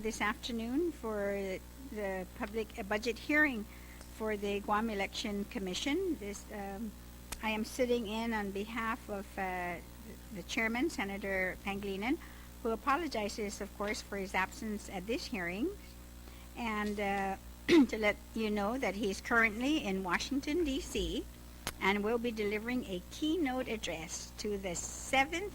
this afternoon for the public budget hearing for the Guam Election Commission. I am sitting in on behalf of the chairman, Senator Pangelinan, who apologizes, of course, for his absence at this hearing, and to let you know that he's currently in Washington, D.C., and will be delivering a keynote address to the 7th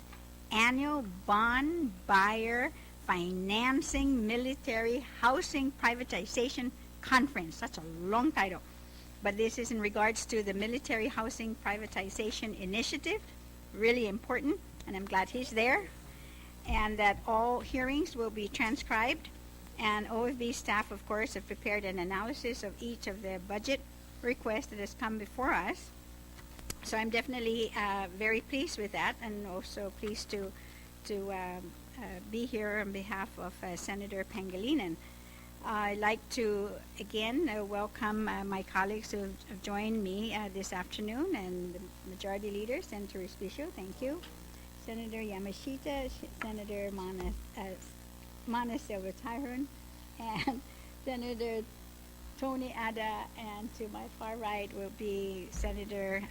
Annual Bond Buyer Financing Military Housing Privatization Conference. That's a long title. But this is in regards to the Military Housing Privatization Initiative. Really important, and I'm glad he's there. And that all hearings will be transcribed. And OFB staff, of course, have prepared an analysis of each of the budget requests that has come before us. So I'm definitely very pleased with that, and also pleased to be here on behalf of Senator Pangelinan. I'd like to again welcome my colleagues who have joined me this afternoon, and the Majority Leader, Senator Respicio, thank you. Senator Yamashita, Senator Mana Silva Tyron, and Senator Tony Ada, and to my far right will be Senator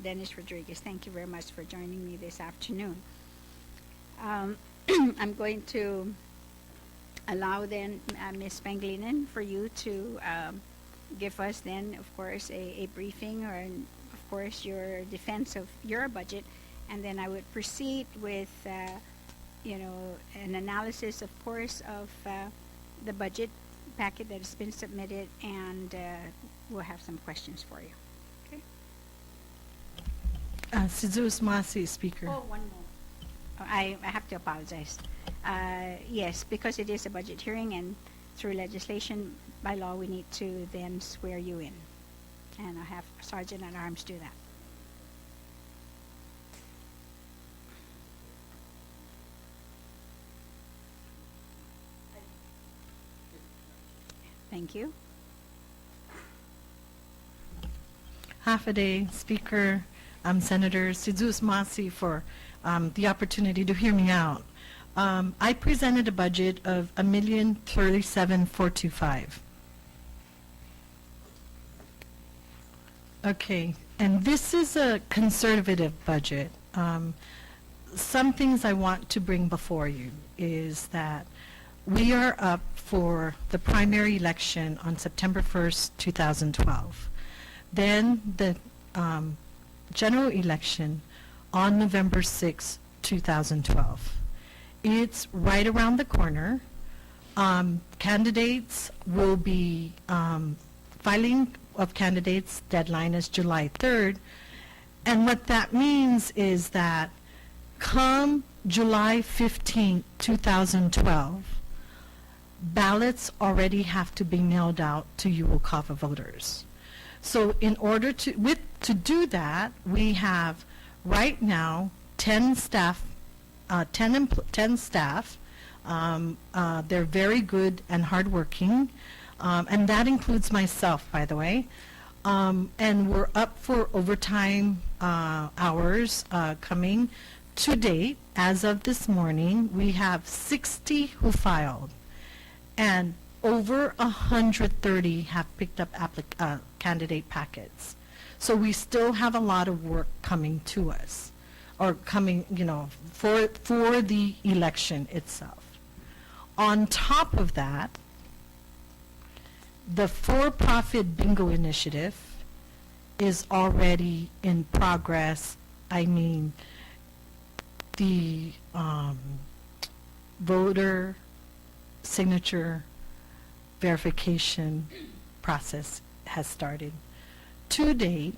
Dennis Rodriguez. Thank you very much for joining me this afternoon. I'm going to allow then Ms. Pangelinan for you to give us then, of course, a briefing, or of course your defense of your budget, and then I would proceed with an analysis, of course, of the budget packet that has been submitted, and we'll have some questions for you. Okay. Sidzus Masi, Speaker. Oh, one more. I have to apologize. Yes, because it is a budget hearing, and through legislation, by law, we need to then swear you in. And I'll have Sergeant at Arms do that. Thank you. Half a day, Speaker, Senator Sidzus Masi, for the opportunity to hear me out. I presented a budget of $1,037,425. Okay, and this is a conservative budget. Some things I want to bring before you is that we are up for the primary election on September 1st, 2012. Then the general election on November 6th, 2012. It's right around the corner. Candidates will be, filing of candidates deadline is July 3rd. And what that means is that come July 15th, 2012, ballots already have to be mailed out to Uwakava voters. So in order to do that, we have right now 10 staff. 10 staff. They're very good and hardworking, and that includes myself, by the way. And we're up for overtime hours coming. To date, as of this morning, we have 60 who filed, and over 130 have picked up candidate packets. So we still have a lot of work coming to us, or coming, for the election itself. On top of that, the for-profit bingo initiative is already in progress. I mean, the voter signature verification process has started. To date,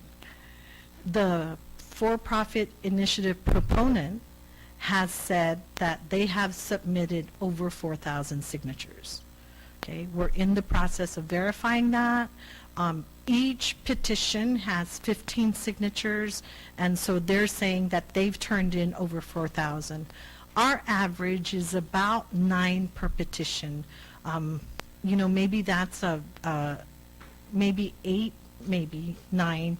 the for-profit initiative proponent has said that they have submitted over 4,000 signatures. Okay, we're in the process of verifying that. Each petition has 15 signatures, and so they're saying that they've turned in over 4,000. Our average is about 9 per petition. Maybe that's maybe 8, maybe 9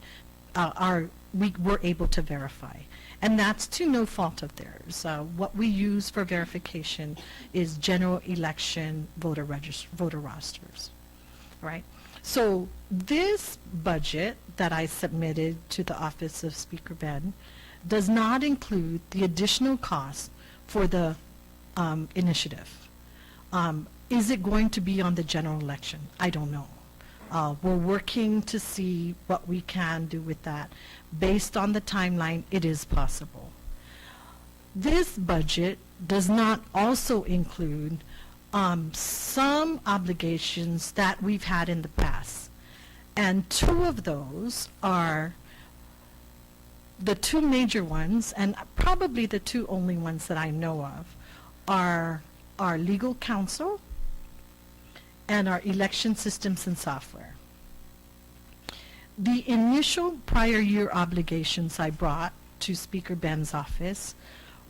we were able to verify. And that's to no fault of theirs. What we use for verification is general election voter rosters, right? So this budget that I submitted to the Office of Speaker Ben does not include the additional cost for the initiative. Is it going to be on the general election? I don't know. We're working to see what we can do with that. Based on the timeline, it is possible. This budget does not also include some obligations that we've had in the past. And two of those are the two major ones, and probably the two only ones that I know of, are our legal counsel and our election systems and software. The initial prior year obligations I brought to Speaker Ben's office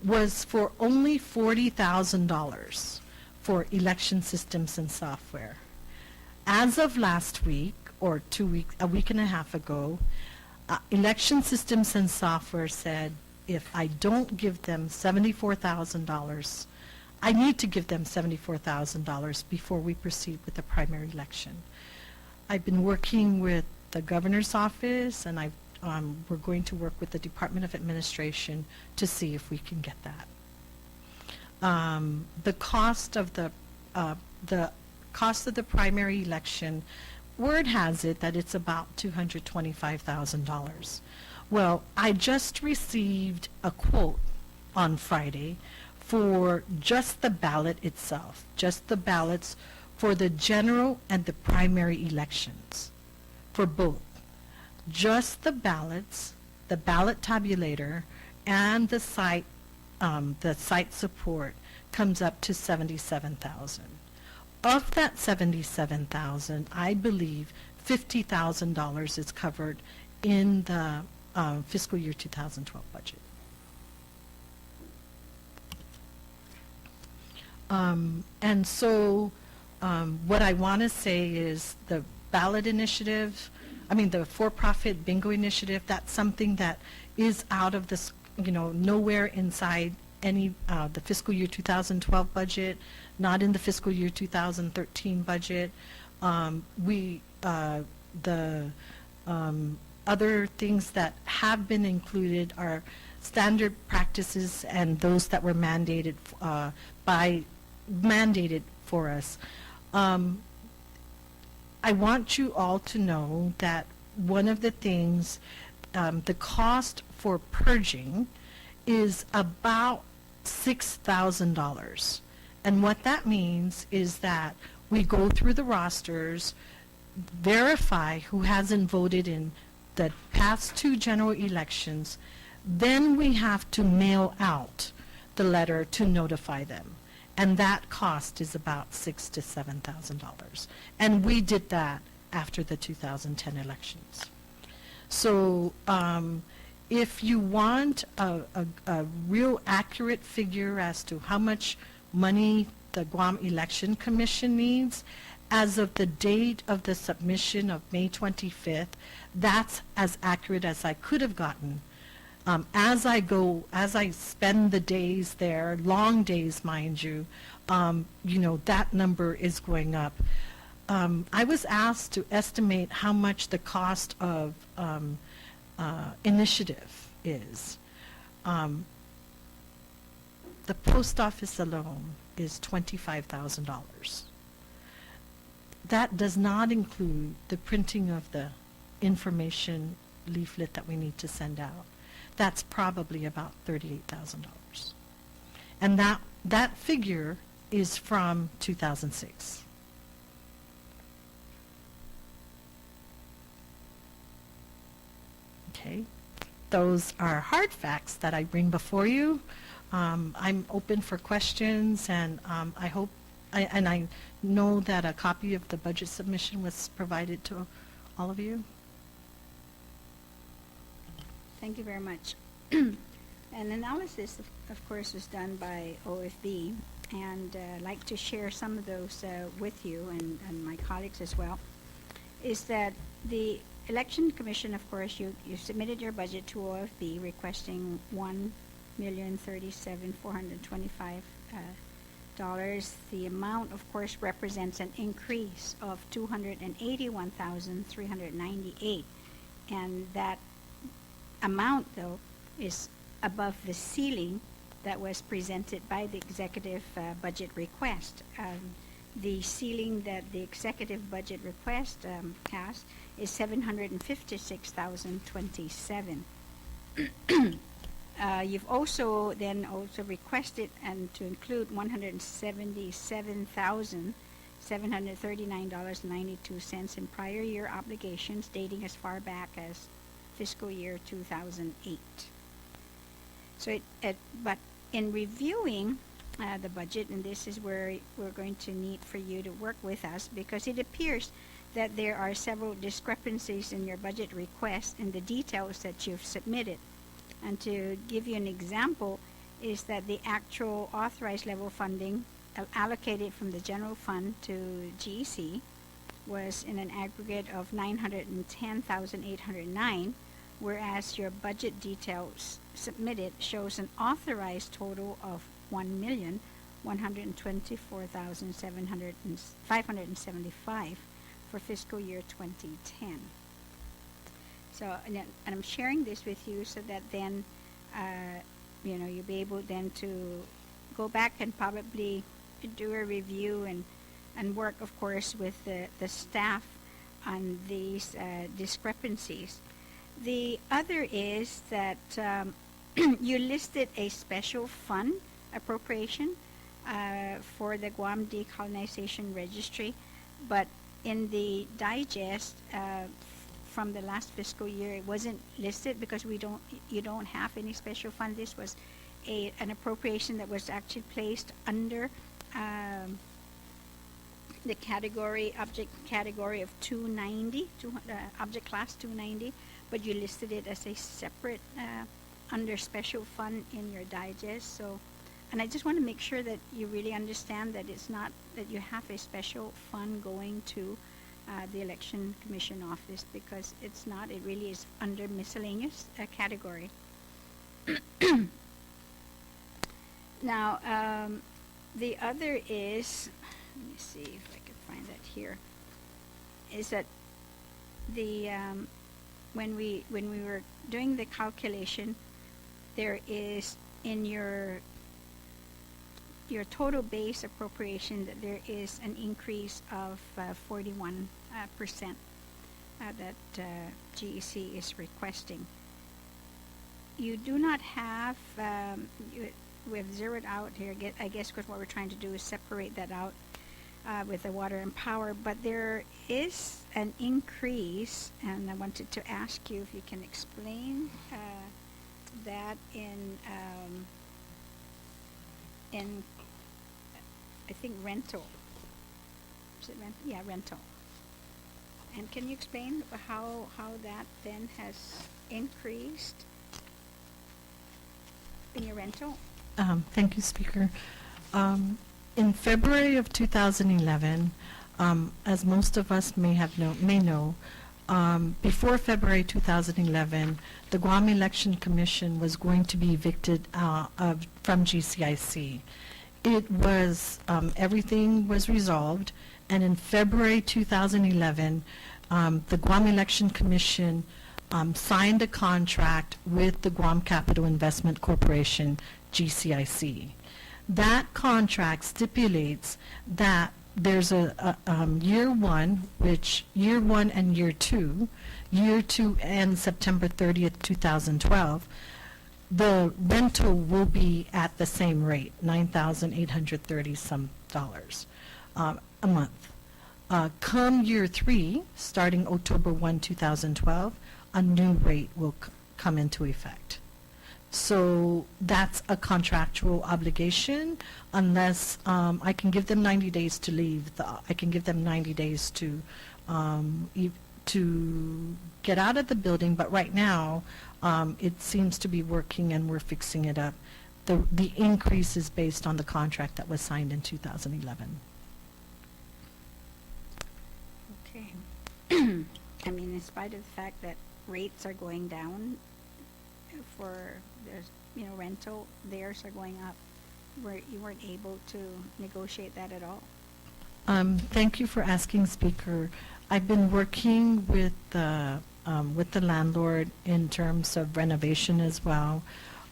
was for only $40,000 for election systems and software. As of last week, or a week and a half ago, election systems and software said if I don't give them $74,000, I need to give them $74,000 before we proceed with the primary election. I've been working with the governor's office, and we're going to work with the Department of Administration to see if we can get that. The cost of the primary election, word has it that it's about $225,000. Well, I just received a quote on Friday for just the ballot itself, just the ballots for the general and the primary elections, for both. Just the ballots, the ballot tabulator, and the site support comes up to $77,000. Of that $77,000, I believe $50,000 is covered in the fiscal year 2012 budget. And so what I want to say is the ballot initiative, the for-profit bingo initiative, that's something that is out of this, nowhere inside any the fiscal year 2012 budget, not in the fiscal year 2013 budget. The other things that have been included are standard practices and those that were mandated for us. I want you all to know that one of the things, the cost for purging is about $6,000. And what that means is that we go through the rosters, verify who hasn't voted in the past two general elections, then we have to mail out the letter to notify them. And that cost is about $6,000 to $7,000. And we did that after the 2010 elections. So if you want a real accurate figure as to how much money the Guam Election Commission needs, as of the date of the submission of May 25th, that's as accurate as I could have gotten. As I spend the days there, long days, mind you, that number is going up. I was asked to estimate how much the cost of initiative is. The post office alone is $25,000. That does not include the printing of the information leaflet that we need to send out. That's probably about $38,000. And that figure is from 2006. Okay, those are hard facts that I bring before you. I'm open for questions, and I hope, and I know that a copy of the budget submission was provided to all of you. Thank you very much. An analysis, of course, was done by OFB, and I'd like to share some of those with you and my colleagues as well, is that the Election Commission, of course, you submitted your budget to OFB requesting $1,037,425. The amount, of course, represents an increase of $281,398, and that amount, though, is above the ceiling that was presented by the executive budget request. The ceiling that the executive budget request has is $756,027. You've also requested and to include $177,739.92 in prior year obligations dating as far back as fiscal year 2008. So but in reviewing the budget, and this is where we're going to need for you to work with us, because it appears that there are several discrepancies in your budget request and the details that you've submitted. And to give you an example is that the actual authorized level funding allocated from the general fund to GEC was in an aggregate of $910,809, whereas your budget details submitted shows an authorized total of $1,124,575 for fiscal year 2010. So, and I'm sharing this with you so that then, you'll be able then to go back and probably do a review and work, of course, with the staff on these discrepancies. The other is that you listed a special fund appropriation for the Guam Decolonization Registry, but in the digest from the last fiscal year, it wasn't listed because you don't have any special fund. This was an appropriation that was actually placed under the object category of 290, object class 290, but you listed it as a separate under special fund in your digest. So, and I just want to make sure that you really understand that it's not that you have a special fund going to the Election Commission office, because it's not. It really is under miscellaneous category. Now, the other is, let me see if I can find that here, is that the when we were doing the calculation, there is in your total base appropriation that there is an increase of 41% that GEC is requesting. You do not have, we have zeroed out here, I guess because what we're trying to do is separate that out with the water and power, but there is an increase, and I wanted to ask you if you can explain that in I think rental. Is it rental? Yeah, rental. And can you explain how that then has increased in your rental? Thank you, Speaker. In February of 2011, as most of us may know, before February 2011, the Guam Election Commission was going to be evicted from GCIC. It was, everything was resolved, and in February 2011, the Guam Election Commission signed a contract with the Guam Capital Investment Corporation, GCIC. That contract stipulates that there's a year one and year two ends September 30th, 2012. The rental will be at the same rate, $9,830 some a month. Come year three, starting October 1, 2012, a new rate will come into effect. So that's a contractual obligation, unless I can give them 90 days to leave. I can give them 90 days to get out of the building, but right now it seems to be working and we're fixing it up. The increase is based on the contract that was signed in 2011. Okay. I mean, in spite of the fact that rates are going down for the, rental, theirs are going up, where you weren't able to negotiate that at all? Thank you for asking, Speaker. I've been working with the landlord in terms of renovation as well,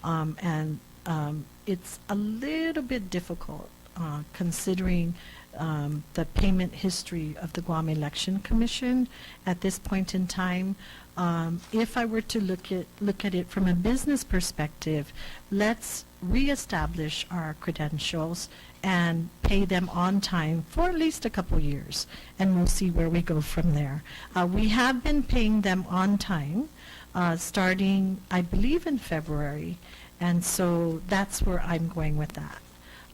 and it's a little bit difficult considering the payment history of the Guam Election Commission at this point in time. If I were to look at it from a business perspective, let's reestablish our credentials and pay them on time for at least a couple years, and we'll see where we go from there. We have been paying them on time, starting, I believe, in February, and so that's where I'm going with that.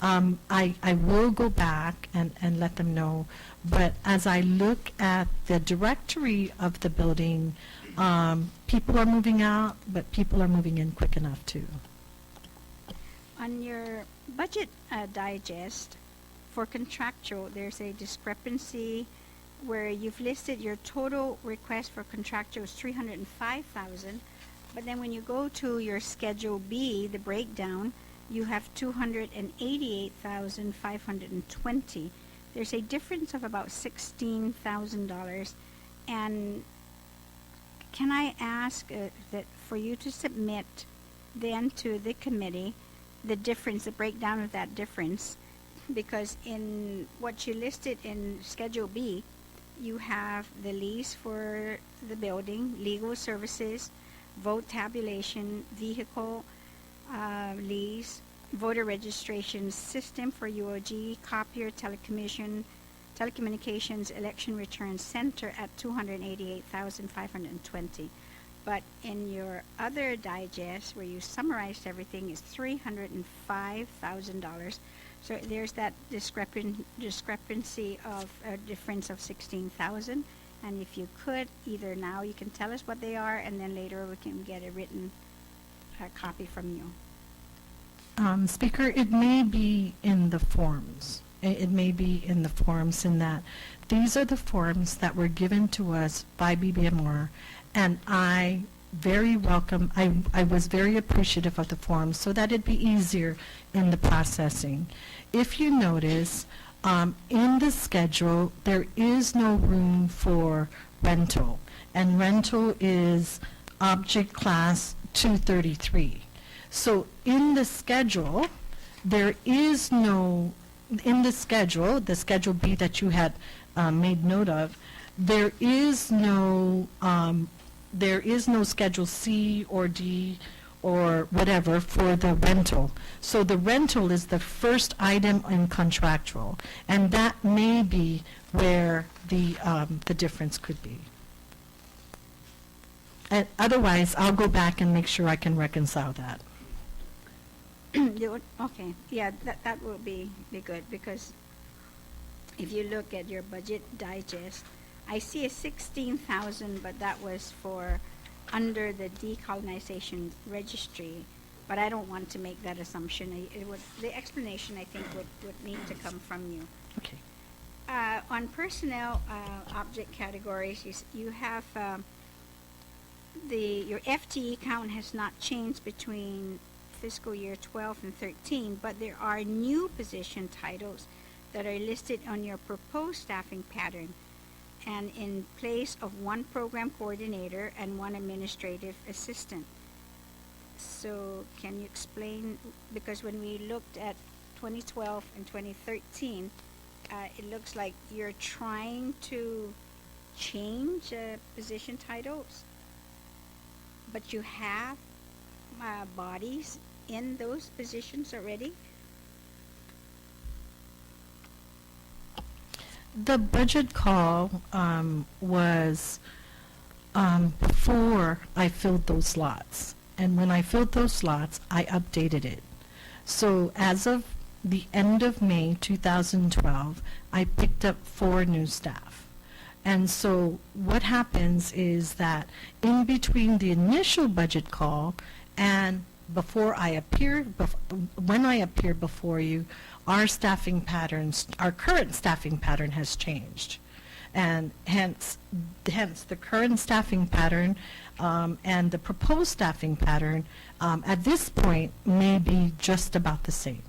I will go back and let them know, but as I look at the directory of the building, people are moving out, but people are moving in quick enough too. On your budget digest for contractual, there's a discrepancy where you've listed your total request for contractual is $305,000, but then when you go to your Schedule B, the breakdown, you have $288,520. There's a difference of about $16,000, and can I ask that for you to submit then to the committee the difference, the breakdown of that difference, because in what you listed in Schedule B, you have the lease for the building, legal services, vote tabulation, vehicle lease, voter registration system for UOG, copier, telecommunications, election return center at $288,520. But in your other digest, where you summarized everything, is $305,000. So there's that discrepancy of a difference of $16,000. And if you could, either now you can tell us what they are, and then later we can get a written copy from you. Speaker, it may be in the forms. It may be in the forms in that these are the forms that were given to us by BBMR, and I was very appreciative of the forms so that it'd be easier in the processing. If you notice, in the schedule, there is no room for rental, and rental is object class 233. So in the schedule, there is no, the Schedule B that you had made note of, there is no Schedule C or D or whatever for the rental. So the rental is the first item in contractual, and that may be where the difference could be. And otherwise, I'll go back and make sure I can reconcile that. Okay, yeah, that will be good, because if you look at your budget digest, I see a $16,000, but that was for under the decolonization registry, but I don't want to make that assumption. The explanation, I think, would need to come from you. Okay. On personnel object categories, you have your FTE count has not changed between fiscal year 12 and 13, but there are new position titles that are listed on your proposed staffing pattern, and in place of one program coordinator and one administrative assistant. So can you explain, because when we looked at 2012 and 2013, it looks like you're trying to change position titles, but you have bodies in those positions already? The budget call was before I filled those slots. And when I filled those slots, I updated it. So as of the end of May 2012, I picked up 4 new staff. And so what happens is that in between the initial budget call and before I appear, when I appear before you, our staffing patterns, our current staffing pattern has changed. and hence the current staffing pattern and the proposed staffing pattern at this point may be just about the same,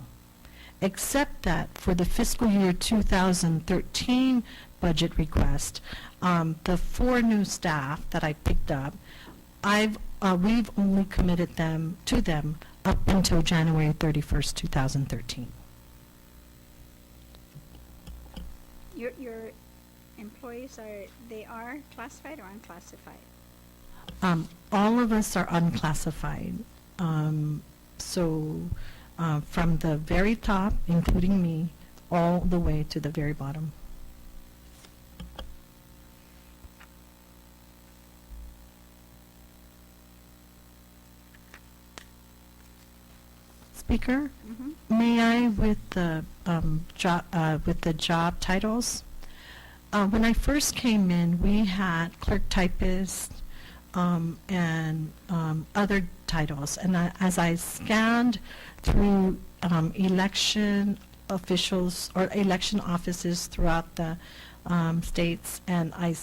except that for the fiscal year 2013 budget request, the 4 new staff that I picked up, we've only committed to them up until January 31st, 2013. Your employees are classified or unclassified? All of us are unclassified. So from the very top, including me, all the way to the very bottom. Speaker, may I with the job titles? When I first came in, we had clerk typist and other titles, and as I scanned through election officials or election offices throughout the states, and I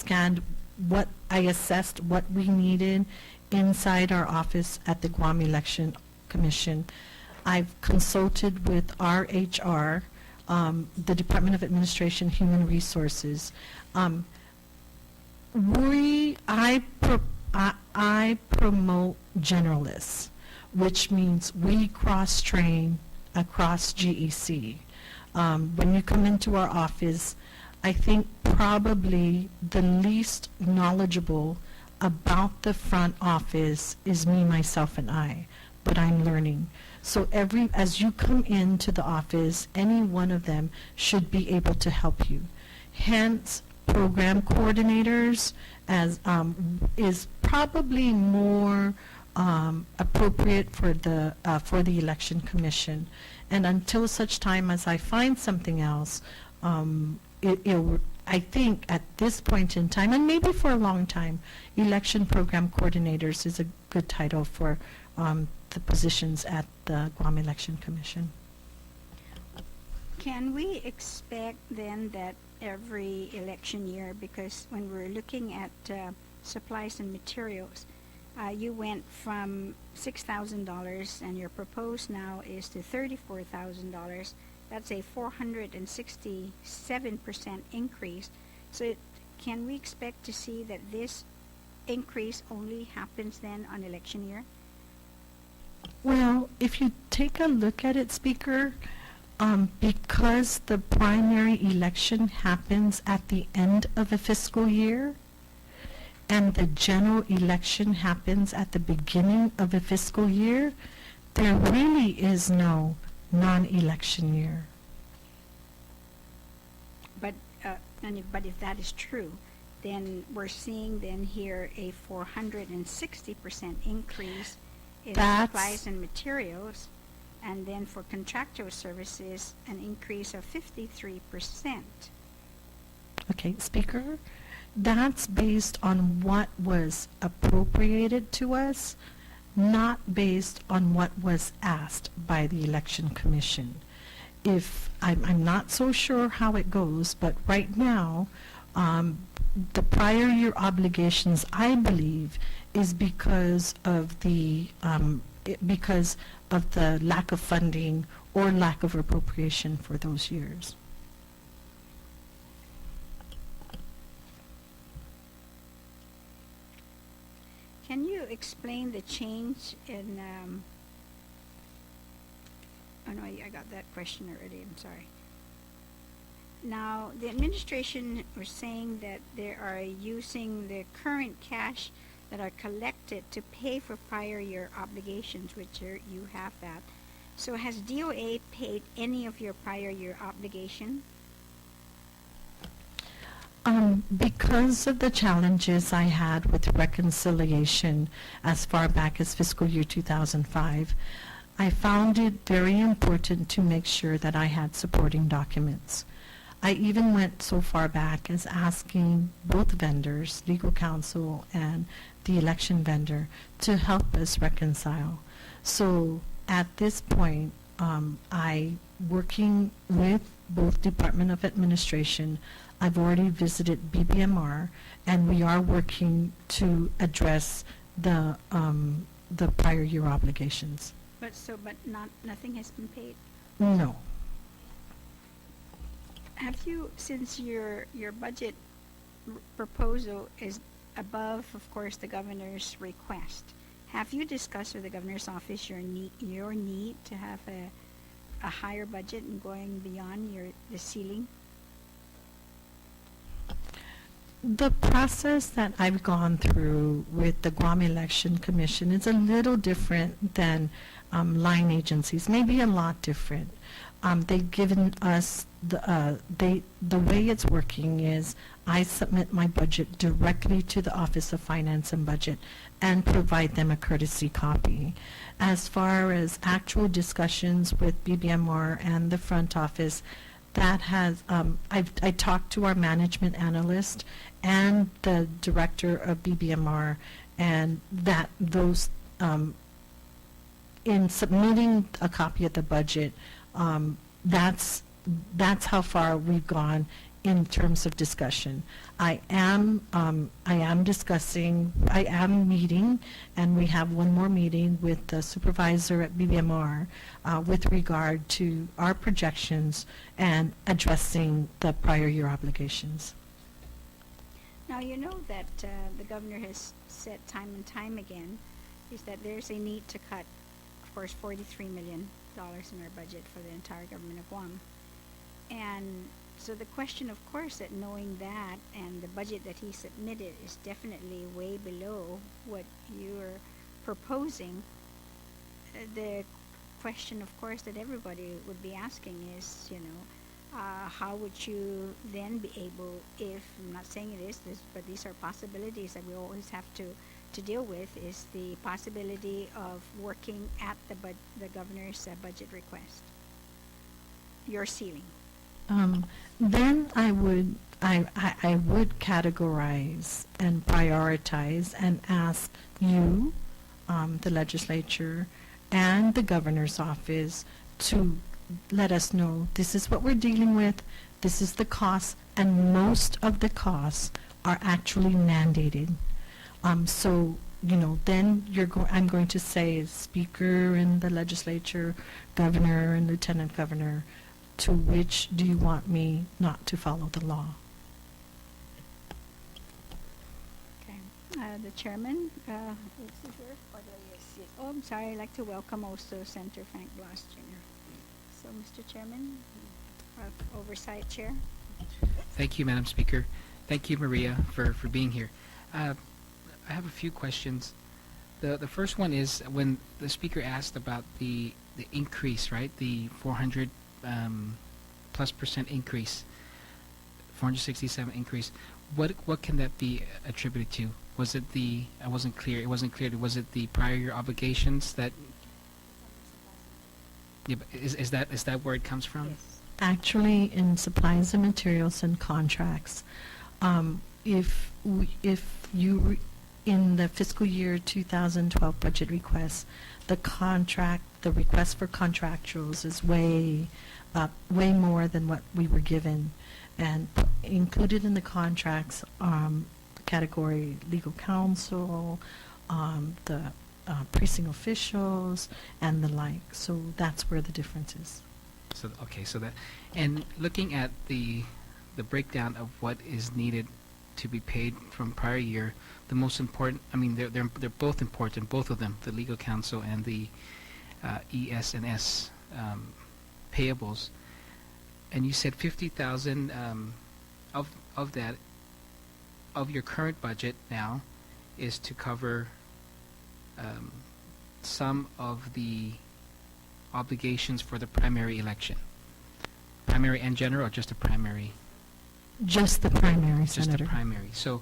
assessed what we needed inside our office at the Guam Election Commission. I've consulted with our HR, the Department of Administration, Human Resources. I promote generalists, which means we cross-train across GEC. When you come into our office, I think probably the least knowledgeable about the front office is me, myself, and I, but I'm learning. So as you come into the office, any one of them should be able to help you. Hence, program coordinators is probably more appropriate for the Election Commission. And until such time as I find something else, I think at this point in time, and maybe for a long time, election program coordinators is a good title for the positions at the Guam Election Commission. Can we expect then that every election year, because when we're looking at supplies and materials, you went from $6,000 and your proposed now is to $34,000. That's a 467% increase. So can we expect to see that this increase only happens then on election year? Well, if you take a look at it, Speaker, because the primary election happens at the end of a fiscal year, and the general election happens at the beginning of a fiscal year, there really is no non-election year. But if that is true, then we're seeing then here a 460% increase in supplies and materials, and then for contractual services, an increase of 53%. Okay, Speaker, that's based on what was appropriated to us, not based on what was asked by the Election Commission. If I'm not so sure how it goes, but right now, the prior year obligations, I believe, is because of the lack of funding or lack of appropriation for those years. Can you explain the change in, oh no, I got that question already, I'm sorry. Now, the administration was saying that they are using the current cash that are collected to pay for prior year obligations, which you have that. So has DOA paid any of your prior year obligation? Because of the challenges I had with reconciliation as far back as fiscal year 2005, I found it very important to make sure that I had supporting documents. I even went so far back as asking both vendors, legal counsel and the election vendor, to help us reconcile. So at this point, working with both Department of Administration. I've already visited BBMR, and we are working to address the prior year obligations. But nothing has been paid? No. Have you, since your budget proposal is above, of course, the governor's request, have you discussed with the governor's office your need to have a higher budget and going beyond the ceiling? The process that I've gone through with the Guam Election Commission is a little different than line agencies, maybe a lot different. They've given us the way it's working is I submit my budget directly to the Office of Finance and Budget and provide them a courtesy copy. As far as actual discussions with BBMR and the front office, that has I talked to our management analyst and the director of BBMR, and that those in submitting a copy of the budget, that's how far we've gone in terms of discussion. I am meeting, and we have one more meeting with the supervisor at BBMR with regard to our projections and addressing the prior year obligations. Now, you know that the governor has said time and time again is that there's a need to cut, of course, $43 million in our budget for the entire government of Guam. And so the question, of course, that knowing that and the budget that he submitted is definitely way below what you're proposing, the question, of course, that everybody would be asking is, how would you then be able, if, I'm not saying it is this, but these are possibilities that we always have to deal with, is the possibility of working at the governor's budget request, your ceiling. Then I would categorize and prioritize and ask you, the legislature, and the governor's office to let us know this is what we're dealing with, this is the cost, and most of the costs are actually mandated. So, then I'm going to say Speaker and the legislature, Governor and Lieutenant Governor, to which do you want me not to follow the law? Okay. The chairman, is he here? Or do I see it? Oh, I'm sorry. I'd like to welcome also Senator Frank Blas Jr. So, Mr. Chairman, Oversight Chair. Thank you, Madam Speaker. Thank you, Maria, for being here. I have a few questions. The first one is when the Speaker asked about the increase, right? The 400 plus % increase, 467 increase. What can that be attributed to? Was it I wasn't clear. It wasn't clear. Was it the prior year obligations that? Yeah, but is that where it comes from? Yes. Actually, in supplies and materials and contracts, if you in the fiscal year 2012 budget request, the request for contractuals is way more than what we were given, and included in the contracts category legal counsel, the precinct officials, and the like. So that's where the difference is. So okay, so that, and looking at the breakdown of what is needed to be paid from prior year, the most important, I mean, they're both important, both of them, the legal counsel and the ES&S payables. And you said 50,000 of that, of your current budget now, is to cover some of the obligations for the primary election. Primary and general, or just a primary? Just the primary, Just Senator. the primary. So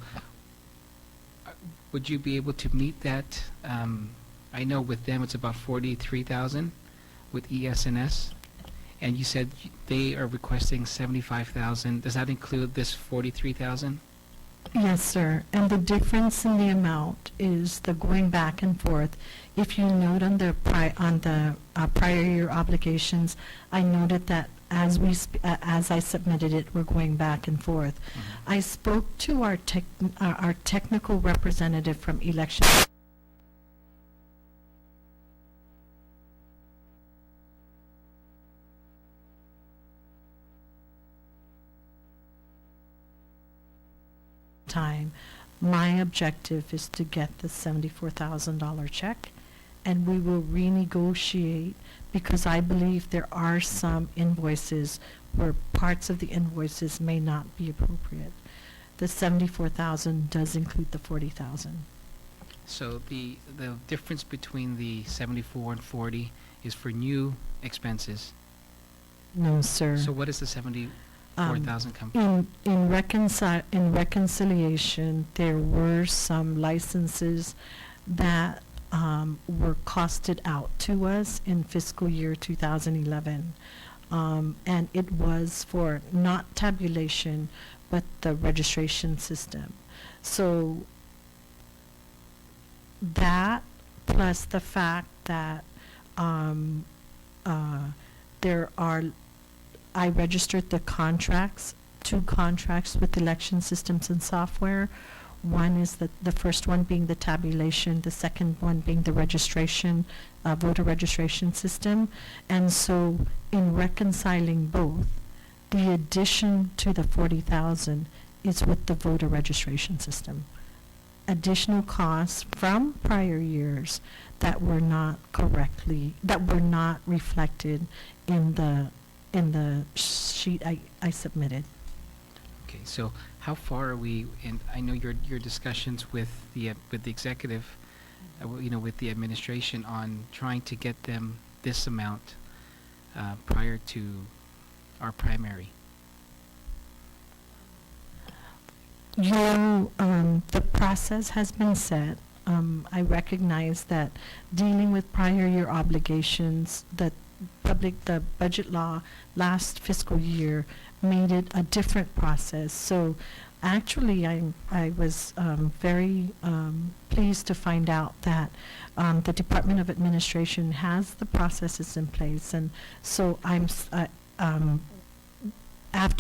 would you be able to meet that? I know with them it's about 43,000 with ES&S, and you said they are requesting 75,000. Does that include this 43,000? Yes, sir. And the difference in the amount is the going back and forth. If you note on the prior year obligations, I noted that as I submitted it, we're going back and forth. I spoke to our technical representative from election time. My objective is to get the $74,000 check, and we will renegotiate, because I believe there are some invoices where parts of the invoices may not be appropriate. The 74,000 does include the 40,000. So the difference between the 74 and 40 is for new expenses. No, sir. So what is the 74,000 come from? In reconciliation, there were some licenses that were costed out to us in fiscal year 2011. And it was for not tabulation, but the registration system. So that, plus the fact that I registered the contracts, 2 contracts with election systems and software. One is the first one being the tabulation, the second one being the registration, voter registration system. And so in reconciling both, the addition to the 40,000 is with the voter registration system. Additional costs from prior years that were not reflected in the sheet I submitted. Okay, so how far are we? And I know your discussions with the executive, with the administration on trying to get them this amount prior to our primary. The process has been set. I recognize that dealing with prior year obligations, that the budget law last fiscal year made it a different process. So actually I was very pleased to find out that the Department of Administration has the processes in place. And so after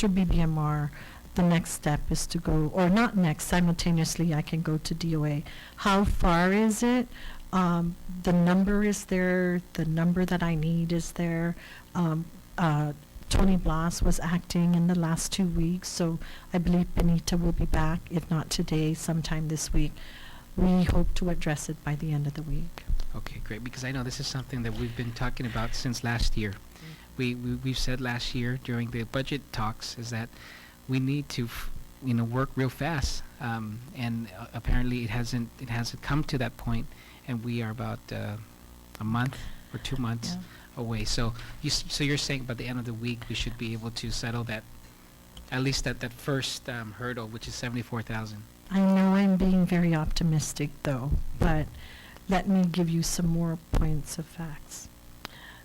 BBMR, the next step is to go, or not next, simultaneously I can go to DOA. How far is it? The number is there, the number that I need is there. Tony Blas was acting in the last 2 weeks, so I believe Benita will be back, if not today, sometime this week. We hope to address it by the end of the week. Okay, great, because I know this is something that we've been talking about since last year. We've said last year during the budget talks is that we need to work real fast, and apparently it hasn't come to that point, and we are about a month or 2 months away. So you're saying by the end of the week we should be able to settle that, at least that first hurdle, which is 74,000. I know I'm being very optimistic though, but let me give you some more points of facts.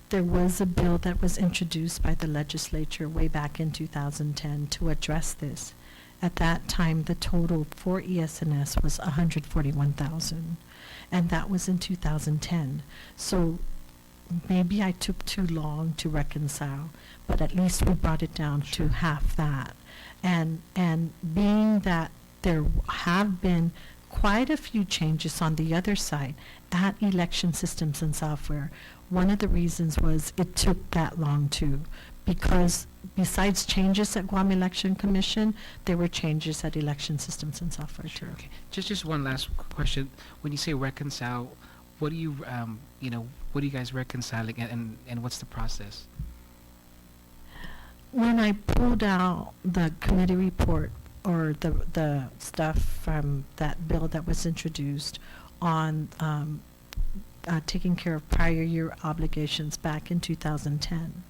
There was a bill that was introduced by the legislature way back in 2010 to address this. At that time, the total for ES&S was $141,000, and that was in 2010. So maybe I took too long to reconcile, but at least we brought it down to half that. And being that there have been quite a few changes on the other side at election systems and software, one of the reasons was it took that long too, because besides changes at Guam Election Commission, there were changes at election systems and software too. Okay. Just one last question. When you say reconcile, what do you what are you guys reconciling, and what's the process? When I pulled out the committee report, or the stuff from that bill that was introduced on taking care of prior year obligations back in 2010,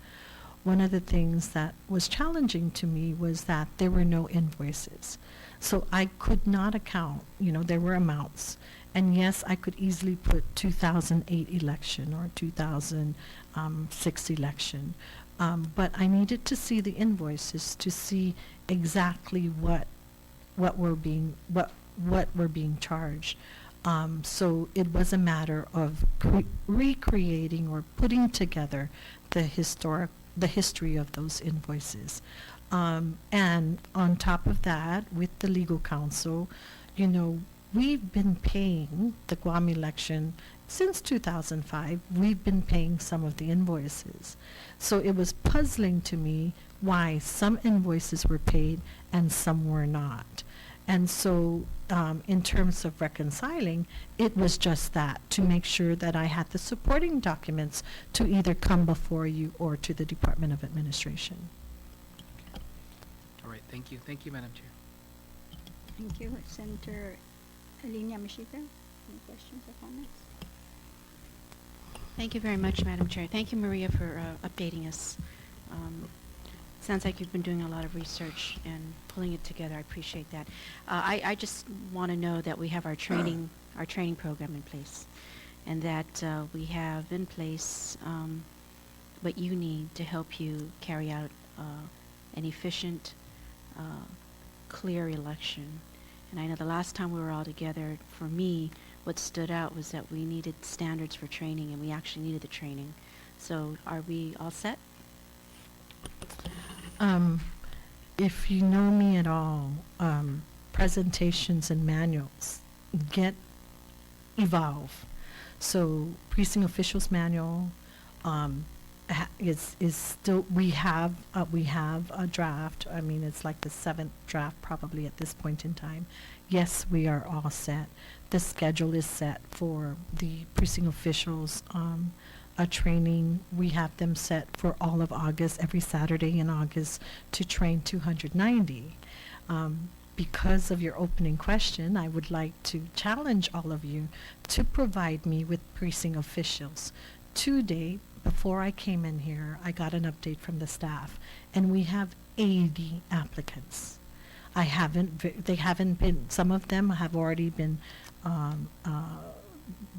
one of the things that was challenging to me was that there were no invoices. So I could not account, there were amounts. And yes, I could easily put 2008 election or 2006 election. But I needed to see the invoices to see exactly what were being charged. So it was a matter of recreating or putting together the the history of those invoices. And on top of that, with the legal counsel, you know, we've been paying the Guam election since 2005. We've been paying some of the invoices. So it was puzzling to me why some invoices were paid and some were not. And so in terms of reconciling, it was just that, to make sure that I had the supporting documents to either come before you or to the Department of Administration. All right, thank you. Thank you, Madam Chair. Thank you. Senator Alina Mashita, any questions or comments? Thank you very much, Madam Chair. Thank you, Maria, for updating us. Sounds like you've been doing a lot of research and pulling it together. I appreciate that. I just want to know that we have our training program in place, and that we have in place what you need to help you carry out an efficient, clear election. And I know the last time we were all together, for me, what stood out was that we needed standards for training, and we actually needed the training. So are we all set? If you know me at all, presentations and manuals evolve. So precinct officials manual is still, we have a draft. I mean, it's like the 7th draft probably at this point in time. Yes, we are all set. The schedule is set for the precinct officials a training. We have them set for all of August, every Saturday in August, to train 290. Because of your opening question, I would like to challenge all of you to provide me with precinct officials. Today, before I came in here, I got an update from the staff, and we have 80 applicants. They haven't been, some of them have already been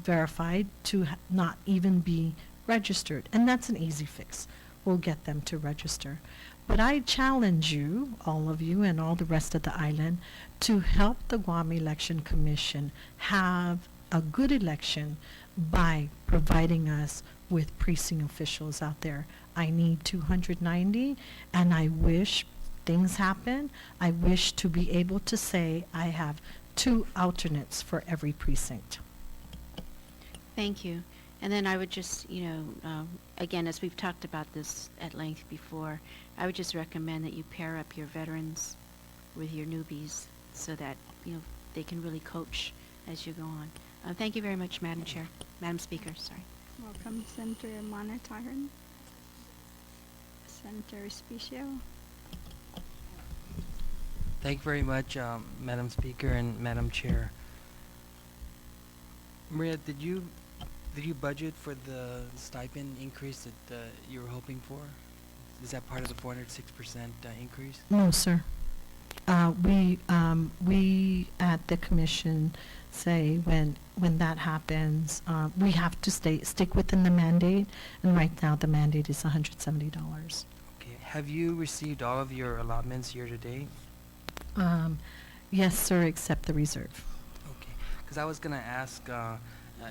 verified to not even be registered, and that's an easy fix. We'll get them to register. But I challenge you, all of you and all the rest of the island, to help the Guam Election Commission have a good election by providing us with precinct officials out there. I need 290, and I wish things happen. I wish to be able to say I have 2 alternates for every precinct. Thank you. And then I would just, again, as we've talked about this at length before, I would just recommend that you pair up your veterans with your newbies so that, they can really coach as you go on. Thank you very much, Madam Chair. Madam Speaker, sorry. Welcome, Senator Mana Taran. Senator Espicio. Thank you very much, Madam Speaker and Madam Chair. Maria, did you budget for the stipend increase that you were hoping for? Is that part of the 406% increase? No, sir. We at the commission say when that happens, we have to stick within the mandate, and right now the mandate is $170. Okay. Have you received all of your allotments year to date? Yes, sir, except the reserve. Okay. Because I was going to ask,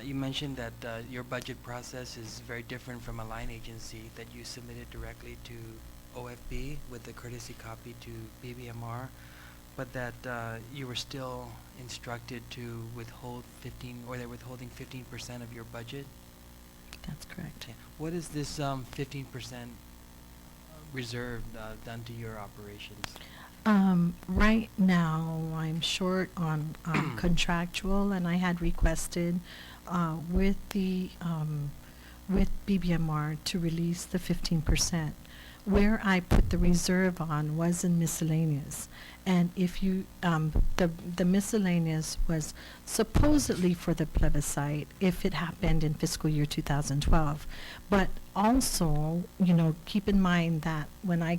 you mentioned that your budget process is very different from a line agency, that you submitted directly to OFB with a courtesy copy to BBMR, but that you were still instructed to withhold 15%, withholding 15% of your budget. That's correct. Okay. What is this 15% reserve done to your operations? Right now, I'm short on contractual, and I had requested with BBMR to release the 15%. Where I put the reserve on was in miscellaneous, and if you the miscellaneous was supposedly for the plebiscite if it happened in fiscal year 2012, but also keep in mind that when I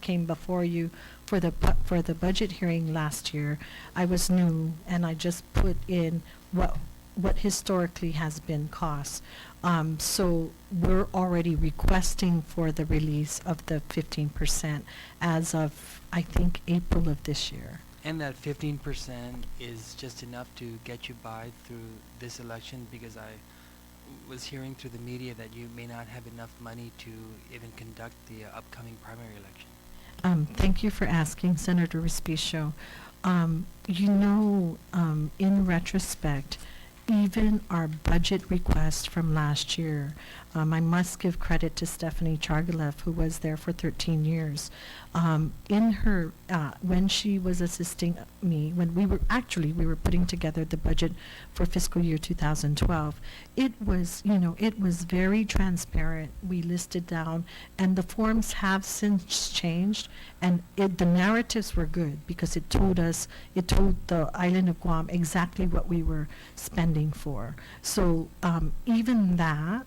came before you for the budget hearing last year, I was new, and I just put in what historically has been costs. So we're already requesting for the release of the 15% as of, I think, April of this year. And that 15% is just enough to get you by through this election, because was hearing through the media that you may not have enough money to even conduct the upcoming primary election. Thank you for asking, Senator Respicio. In retrospect, even our budget request from last year, I must give credit to Stephanie Chargalev, who was there for 13 years. When she was assisting me, when we were putting together the budget for fiscal year 2012, it was very transparent. We listed down, and the forms have since changed, and the narratives were good because it told the island of Guam exactly what we were spending for. So even that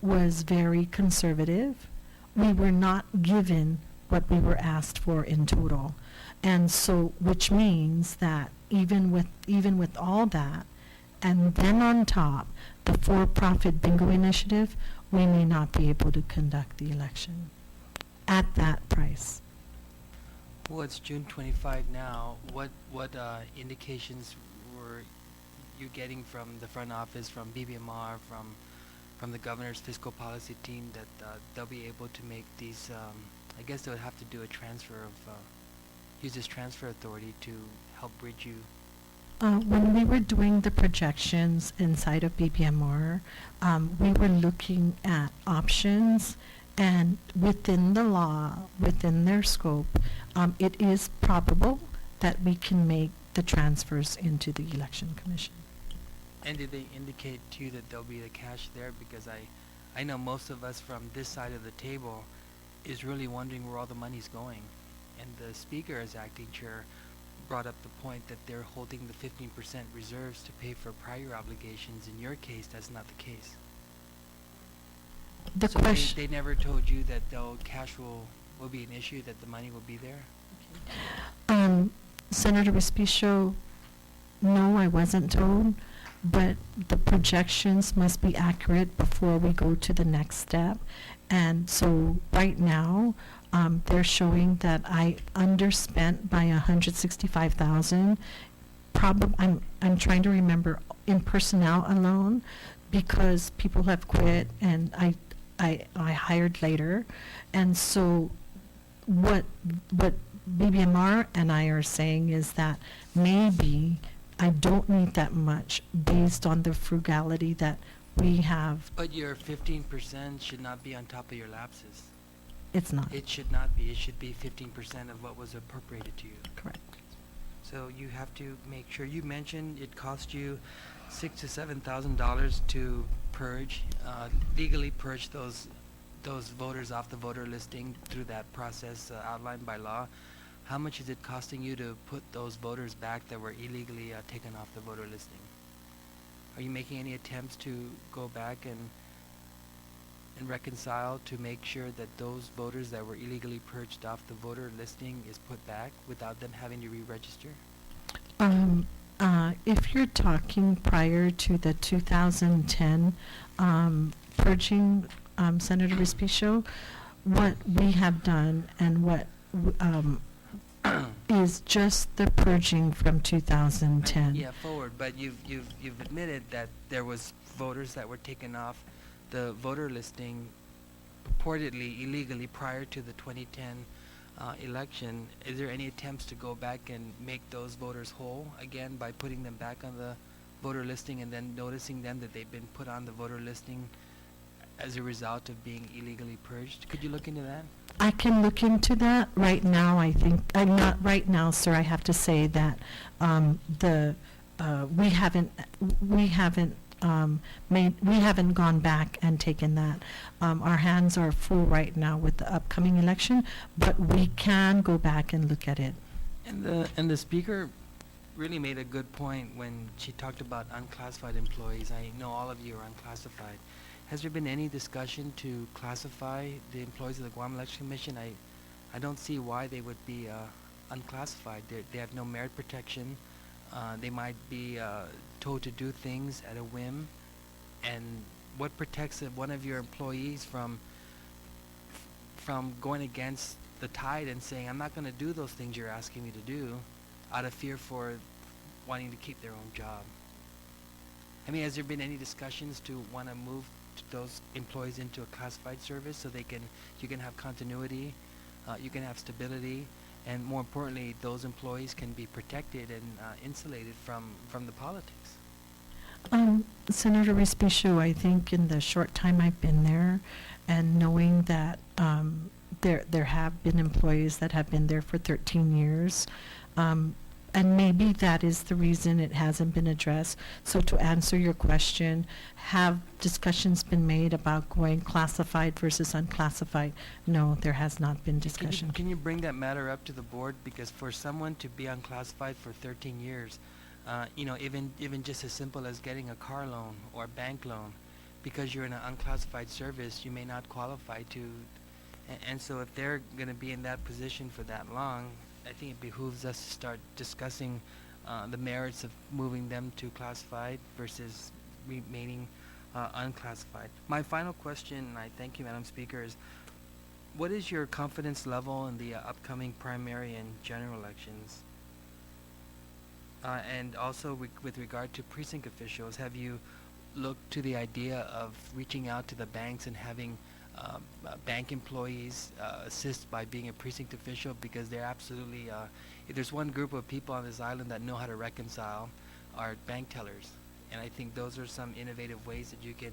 was very conservative. We were not given what we were asked for in total. And so, which means that even with all that, and then on top, the for-profit bingo initiative, we may not be able to conduct the election at that price. Well, it's June 25 now. What indications were you getting from the front office, from BBMR, from the governor's fiscal policy team that they'll be able to make these? I guess they would have to do a transfer of use this transfer authority to help bridge you. When we were doing the projections inside of BBMR, we were looking at options, and within the law, within their scope, it is probable that we can make the transfers into the Election Commission. And did they indicate to you that there'll be the cash there? Because I know most of us from this side of the table is really wondering where all the money's going. And the speaker, as acting chair, brought up the point that they're holding the 15% reserves to pay for prior obligations. In your case, that's not the case. The So question. they never told you that the cash will be an issue, that the money will be there? Senator Respicio, no, I wasn't told, but the projections must be accurate before we go to the next step. And so right now, they're showing that I underspent by 165,000. I'm trying to remember in personnel alone, because people have quit and I hired later. And so what BBMR and I are saying is that maybe I don't need that much based on the frugality that we have. But your 15% should not be on top of your lapses. It's not. It should not be. It should be 15% of what was appropriated to you. Correct. So you have to make sure. You mentioned it cost you $6,000 to $7,000 to purge, legally purge those voters off the voter listing through that process outlined by law. How much is it costing you to put those voters back that were illegally taken off the voter listing? Are you making any attempts to go back and reconcile to make sure that those voters that were illegally purged off the voter listing is put back without them having to re-register? If you're talking prior to the 2010 purging, Senator Respicio, what we have done and what is just the purging from 2010. Yeah, forward. But you've admitted that there was voters that were taken off the voter listing purportedly illegally prior to the 2010 election. Is there any attempts to go back and make those voters whole again by putting them back on the voter listing and then noticing them that they've been put on the voter listing as a result of being illegally purged? Could you look into that? I can look into that. Right now, I think, I'm not right now, sir, I have to say that we haven't gone back and taken that. Our hands are full right now with the upcoming election, but we can go back and look at it. And the speaker really made a good point when she talked about unclassified employees. I know all of you are unclassified. Has there been any discussion to classify the employees of the Guam Election Commission? I don't see why they would be unclassified. They have no merit protection. They might be told to do things at a whim. And what protects one of your employees from going against the tide and saying, I'm not going to do those things you're asking me to do, out of fear for wanting to keep their own job? I mean, has there been any discussions to want to move those employees into a classified service so you can have continuity, you can have stability, and more importantly, those employees can be protected and insulated from the politics? Senator Respicio, I think in the short time I've been there, and knowing that there have been employees that have been there for 13 years, and maybe that is the reason it hasn't been addressed. So to answer your question, have discussions been made about going classified versus unclassified? No, there has not been discussion. Can you bring that matter up to the board? Because for someone to be unclassified for 13 years, you know, even just as simple as getting a car loan or a bank loan, because you're in an unclassified service, you may not qualify to. And so if they're going to be in that position for that long, I think it behooves us to start discussing the merits of moving them to classified versus remaining unclassified. My final question, and I thank you, Madam Speaker, is what is your confidence level in the upcoming primary and general elections? And also with regard to precinct officials, have you looked to the idea of reaching out to the banks and having bank employees assist by being a precinct official? Because they're absolutely, if there's one group of people on this island that know how to reconcile, are bank tellers. And I think those are some innovative ways that you can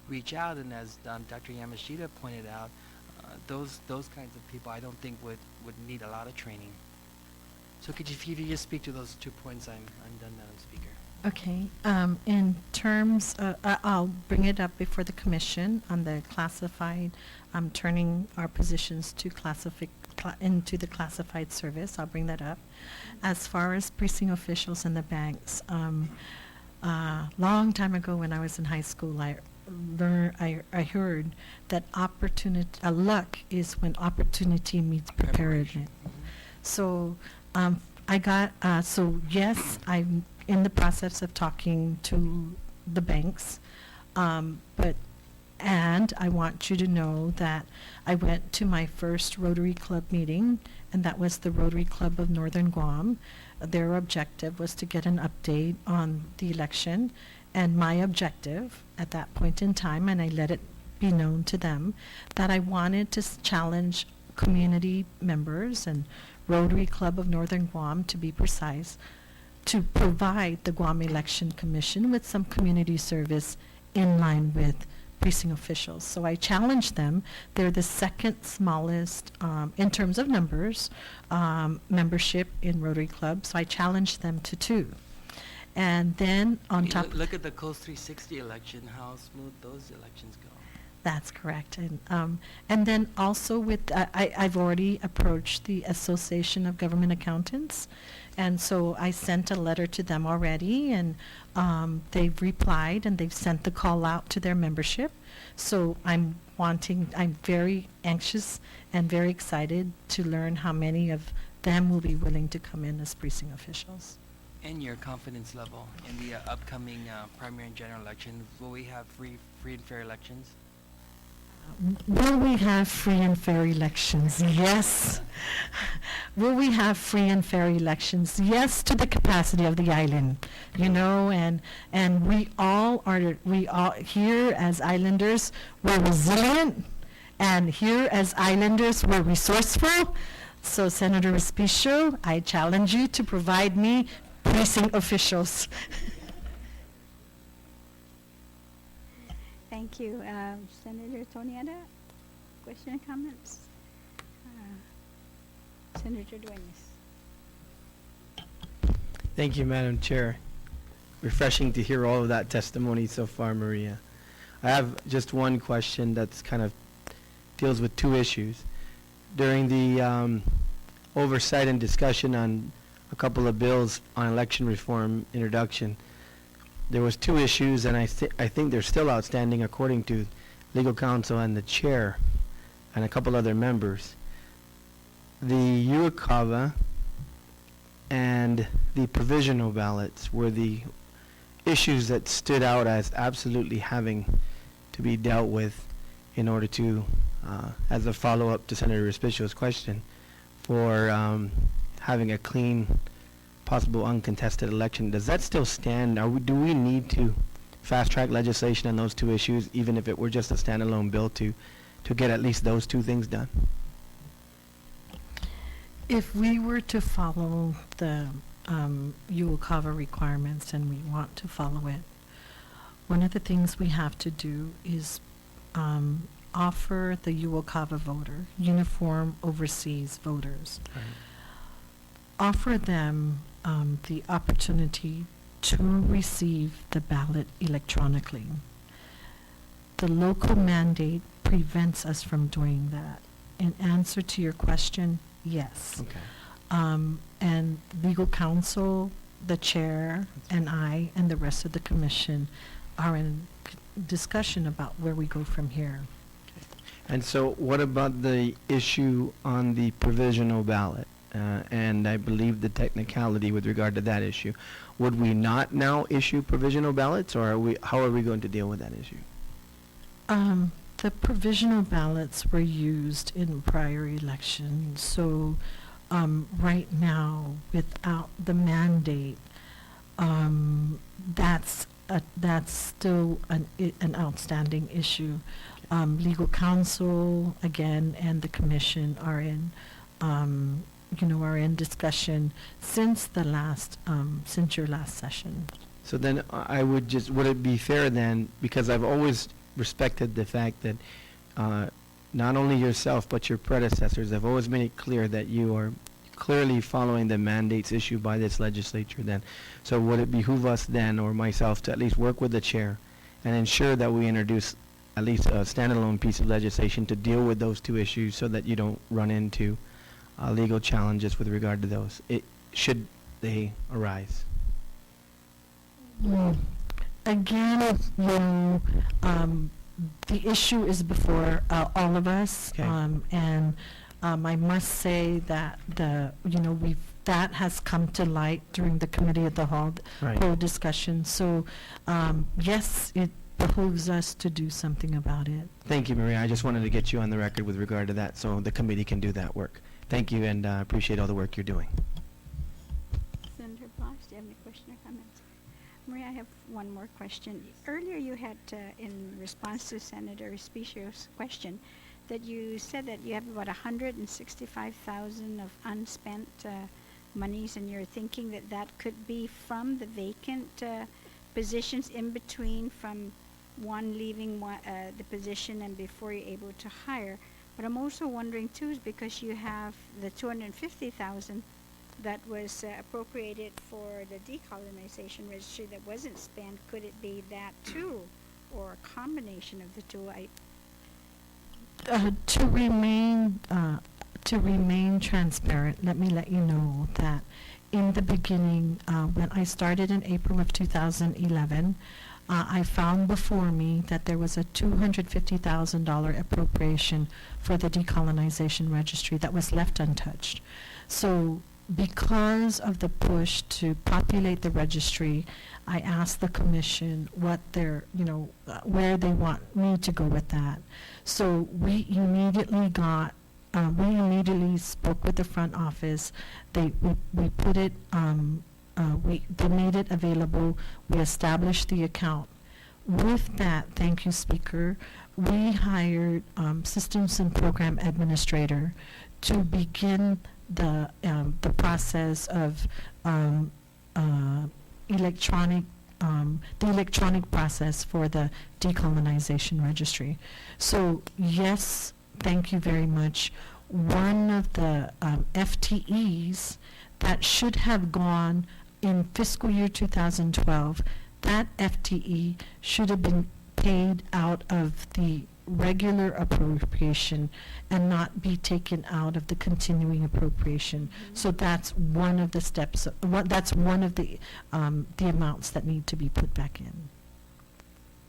reach out, and as Dr. Yamashita pointed out, those kinds of people I don't think would need a lot of training. So if you just speak to those 2 points, I'm done, Madam Speaker. Okay, in terms, I'll bring it up before the commission on the classified, turning our positions to into the classified service. I'll bring that up. As far as precinct officials and the banks, long time ago when I was in high school, I heard that luck is when opportunity meets preparedness. So yes, I'm in the process of talking to the banks, and I want you to know that I went to my first Rotary Club meeting, and that was the Rotary Club of Northern Guam. Their objective was to get an update on the election, and my objective at that point in time, and I let it be known to them, that I wanted to challenge community members and Rotary Club of Northern Guam, to be precise, to provide the Guam Election Commission with some community service in line with precinct officials. So I challenged them. They're the second smallest in terms of numbers, membership in Rotary Club, so I challenged them to 2. And then on top... Look at the Coast 360 election, how smooth those elections go. That's correct. And then also with, I've already approached the Association of Government Accountants, and so I sent a letter to them already, and they've replied, and they've sent the call out to their membership. So I'm very anxious and very excited to learn how many of them will be willing to come in as precinct officials. And your confidence level in the upcoming primary and general elections, will we have free and fair elections? Will we have free and fair elections? Yes. Will we have free and fair elections? Yes, to the capacity of the island, you know, and we all here as islanders, we're resilient, and here as islanders, we're resourceful. So Senator Respicio, I challenge you to provide me precinct officials. Thank you. Senator Tonieta, question and comments? Senator Duenas. Thank you, Madam Chair. Refreshing to hear all of that testimony so far, Maria. I have just one question that's kind of deals with 2 issues. During the oversight and discussion on a couple of bills on election reform introduction, there was 2 issues, and I think they're still outstanding according to legal counsel and the chair and a couple other members. The Uakava and the provisional ballots were the issues that stood out as absolutely having to be dealt with in order to, as a follow-up to Senator Respicio's question, for having a clean, possible uncontested election. Does that still stand? Do we need to fast-track legislation on those two issues, even if it were just a standalone bill to get at least those two things done? If we were to follow the UOCAVA requirements, and we want to follow it, one of the things we have to do is offer the UOCAVA voter, Uniform Overseas Voters, offer them the opportunity to receive the ballot electronically. The local mandate prevents us from doing that. In answer to your question, yes. Okay. And legal counsel, the chair, and I, and the rest of the commission are in discussion about where we go from here. And so what about the issue on the provisional ballot? And I believe the technicality with regard to that issue. Would we not now issue provisional ballots, or how are we going to deal with that issue? The provisional ballots were used in prior elections, so right now, without the mandate, that's still an outstanding issue. Legal counsel, again, and the commission are in discussion since your last session. So then would it be fair then, because I've always respected the fact that not only yourself but your predecessors have always made it clear that you are clearly following the mandates issued by this legislature then. So would it behoove us then, or myself, to at least work with the chair and ensure that we introduce at least a standalone piece of legislation to deal with those two issues so that you don't run into legal challenges with regard to those, should they arise? Again, the issue is before all of us, Okay. and I must say that that has come to light during the committee of the whole Right. discussion. So, yes, it behooves us to do something about it. Thank you, Maria. I just wanted to get you on the record with regard to that so the committee can do that work. Thank you, and appreciate all the work you're doing. Senator Blas, do you have any question or comments? Maria, I have one more question. Earlier you had, in response to Senator Espicio's question, that you said that you have about 165,000 of unspent monies, and you're thinking that that could be from the vacant positions in between, from one leaving the position and before you're able to hire. But I'm also wondering too, is because you have the 250,000 that was appropriated for the decolonization registry that wasn't spent. Could it be that too, or a combination of the two? To remain transparent, let me let you know that in the beginning, when I started in April of 2011, I found before me that there was a $250,000 appropriation for the decolonization registry that was left untouched. So because of the push to populate the registry, I asked the commission what where they want me to go with that. So we immediately spoke with the front office. We put it, they made it available. We established the account. With that, thank you, Speaker, we hired systems and program administrator to begin the process of electronic process for the decolonization registry. So yes, thank you very much. One of the FTEs that should have gone in fiscal year 2012, that FTE should have been paid out of the regular appropriation and not be taken out of the continuing appropriation. So that's one of the steps. That's one of the amounts that need to be put back in.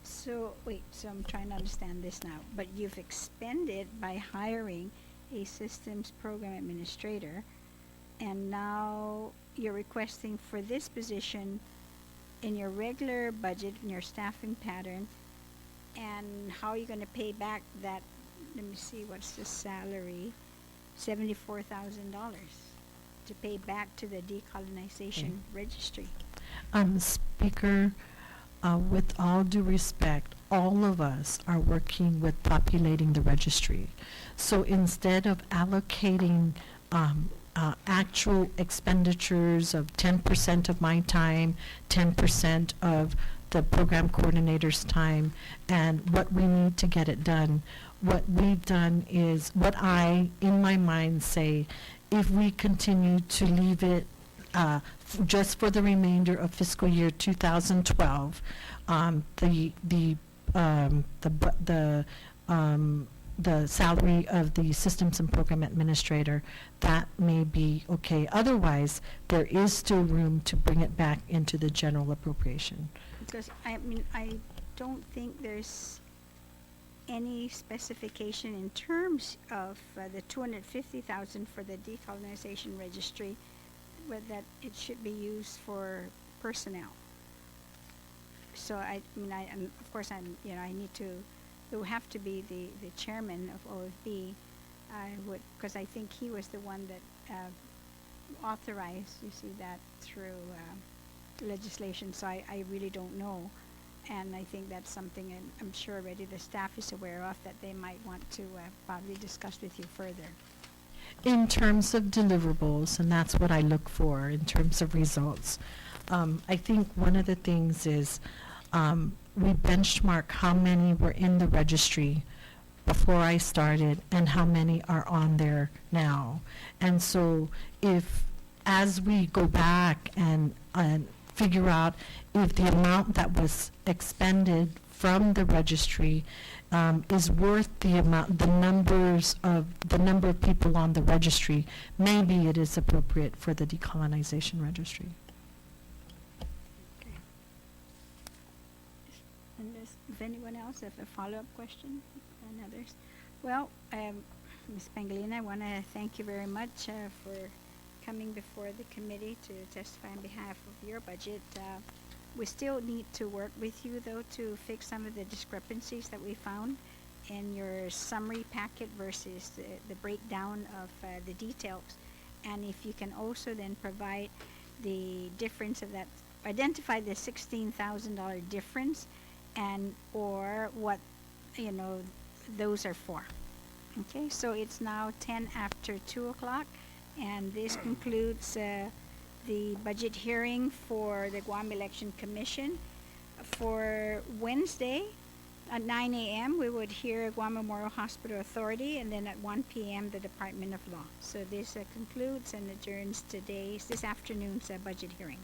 So wait, so I'm trying to understand this now. But you've expended by hiring a systems program administrator, and now you're requesting for this position in your regular budget, in your staffing pattern, and how are you going to pay back that? Let me see, what's the salary? $74,000 to pay back to the decolonization registry. Speaker, with all due respect, all of us are working with populating the registry. So instead of allocating actual expenditures of 10% of my time, 10% of the program coordinator's time, and what we need to get it done, what we've done is what I, in my mind, say, if we continue to leave it just for the remainder of fiscal year 2012, the salary of the systems and program administrator, that may be okay. Otherwise, there is still room to bring it back into the general appropriation. Because, I mean, I don't think there's any specification in terms of the 250,000 for the decolonization registry, but that it should be used for personnel. So I mean, of course, you know, I need to, it would have to be the chairman of OFB. I would, because I think he was the one that authorized, you see, that through legislation. So I really don't know. And I think that's something I'm sure already the staff is aware of, that they might want to probably discuss with you further. In terms of deliverables, and that's what I look for in terms of results, I think one of the things is we benchmark how many were in the registry before I started and how many are on there now. And so if, as we go back and figure out if the amount that was expended from the registry is worth the amount, the number of people on the registry, maybe it is appropriate for the decolonization registry. Okay. Unless, if anyone else have a follow-up question and others. Well, Ms. Pangelinan, I want to thank you very much for coming before the committee to testify on behalf of your budget. We still need to work with you, though, to fix some of the discrepancies that we found in your summary packet versus the breakdown of the details. And if you can also then provide the difference of that, identify the $16,000 difference, and or what, you know, those are for. Okay, so it's now 10 after 2 o'clock, and this concludes the budget hearing for the Guam Election Commission. For Wednesday at 9 a.m. we would hear Guam Memorial Hospital Authority, and then at 1 p.m. the Department of Law. So this concludes and adjourns this afternoon's budget hearing.